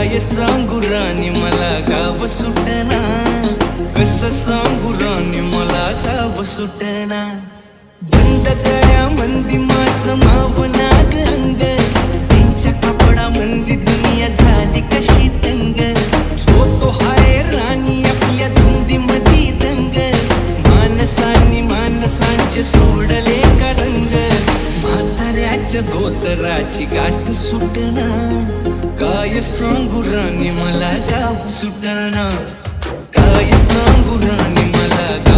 काय सांगू राणी मला गाव सुटना, कसं सांगू राणी मला गाव सुटना. बंद गळ्या मंदी माझं मावना अंग, त्यांच्या कपडा मंदी दुनिया झाली कशी तंग. जो तो हाय राणी आपल्या धुंदी मधी दंग, माणसांनी माणसांचे सोडले का रंग. म्हाताऱ्याच्या धोतराची गाठ सुटना, काय सांगू राणी मला गाव सुटना. काय सांगू राणी मला गाव